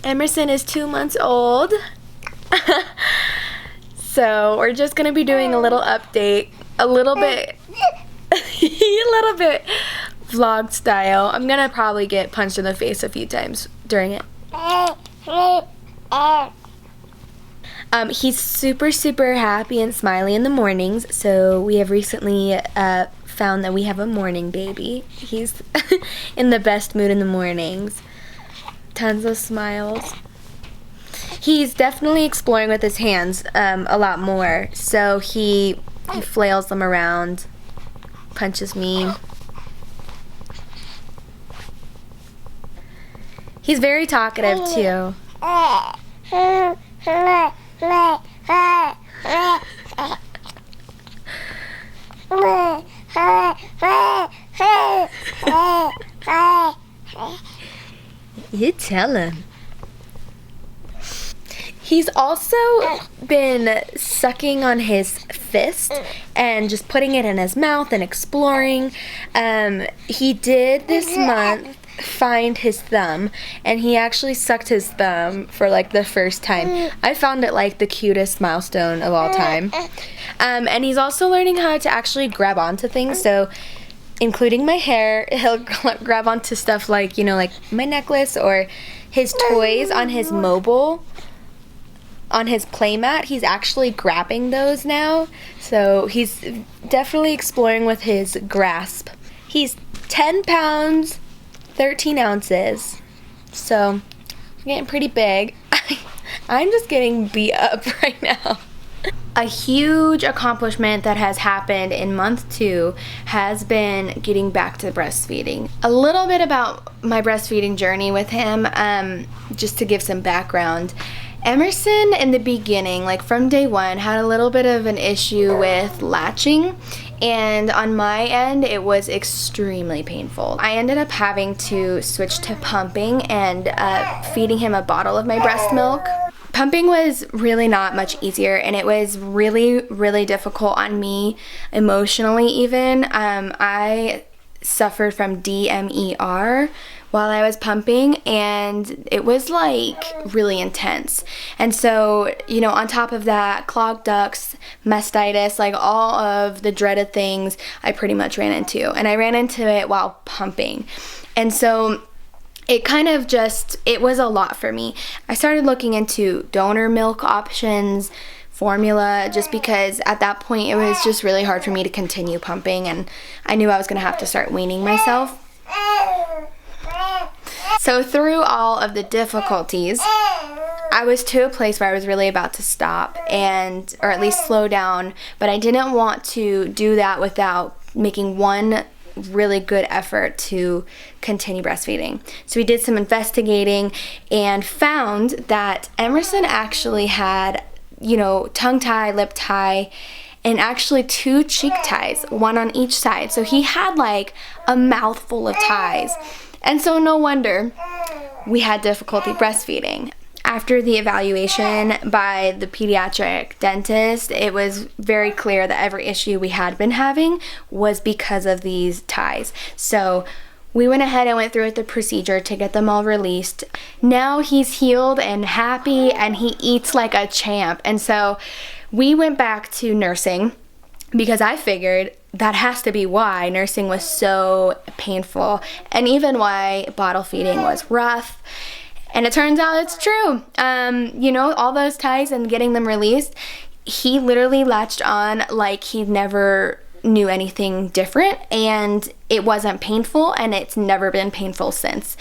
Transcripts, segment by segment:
Emerson is 2 months old. So we're just gonna be doing a little update, a little bit vlog style. I'm gonna probably get punched in the face a few times during it. He's super happy and smiley in the mornings, so we have recently found that we have a morning baby. He's in the best mood in the mornings. Tons of smiles. He's definitely exploring with his hands a lot more, so he flails them around, punches me. He's very talkative too. You tell him. He's also been sucking on his fist and just putting it in his mouth and exploring. He did this month find his thumb, and he actually sucked his thumb for like the first time. I found it like the cutest milestone of all time. And he's also learning how to actually grab onto things, so including my hair. He'll grab onto stuff like, you know, like my necklace or his toys on his mobile. On his playmat, he's actually grabbing those now, so he's definitely exploring with his grasp. He's 10 pounds, 13 ounces, so getting pretty big. I'm just getting beat up right now. A huge accomplishment that has happened in month 2 has been getting back to breastfeeding. A little bit about my breastfeeding journey with him, just to give some background. Emerson in the beginning, like from day 1, had a little bit of an issue with latching, and on my end it was extremely painful. I ended up having to switch to pumping and feeding him a bottle of my breast milk. Pumping was really not much easier, and it was really difficult on me emotionally even. I suffered from DMER while I was pumping, and it was like really intense. And so, you know, on top of that, clogged ducts, mastitis, like all of the dreaded things I pretty much ran into. And I ran into it while pumping. And so it kind of just, it was a lot for me. I started looking into donor milk options, formula, just because at that point it was just really hard for me to continue pumping, and I knew I was gonna have to start weaning myself. So through all of the difficulties, I was to a place where I was really about to stop, or at least slow down, but I didn't want to do that without making one really good effort to continue breastfeeding. So we did some investigating and found that Emerson actually had, you know, tongue tie, lip tie, and actually 2 cheek ties, one on each side. So he had like a mouthful of ties. And so no wonder we had difficulty breastfeeding. After the evaluation by the pediatric dentist, it was very clear that every issue we had been having was because of these ties. So we went ahead and went through with the procedure to get them all released. Now he's healed and happy, and he eats like a champ. And so we went back to nursing, because I figured that has to be why nursing was so painful, and even why bottle feeding was rough. And it turns out it's true. You know, all those ties and getting them released, he literally latched on like he never knew anything different, and it wasn't painful, and it's never been painful since.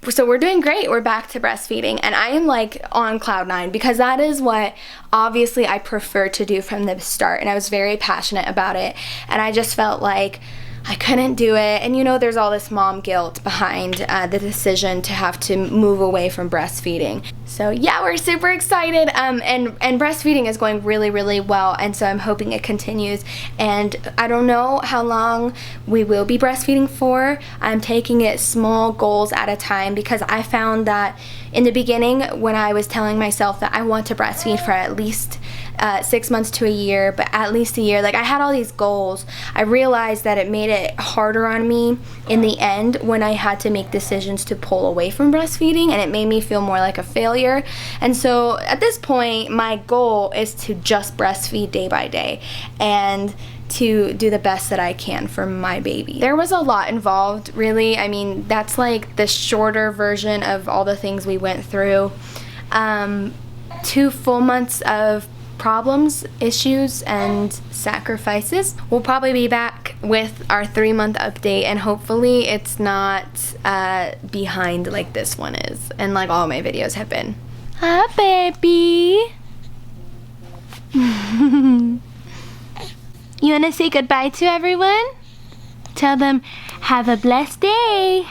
So we're doing great. We're back to breastfeeding, and I am like on cloud 9, because that is what obviously I prefer to do from the start, and I was very passionate about it, and I just felt like I couldn't do it. And you know, there's all this mom guilt behind the decision to have to move away from breastfeeding. So yeah, we're super excited, and breastfeeding is going really well, and so I'm hoping it continues. And I don't know how long we will be breastfeeding for. I'm taking it small goals at a time, because I found that in the beginning, when I was telling myself that I want to breastfeed for at least 6 months to a year, but at least a year. Like, I had all these goals. I realized that it made it harder on me in the end when I had to make decisions to pull away from breastfeeding, and it made me feel more like a failure. And so at this point, my goal is to just breastfeed day by day and to do the best that I can for my baby. There was a lot involved, really. I mean, that's like the shorter version of all the things we went through. 2 full months of problems, issues, and sacrifices. We'll probably be back with our 3-month update, and hopefully it's not behind like this one is, and like all my videos have been. Hi, baby. You want to say goodbye to everyone? Tell them, have a blessed day.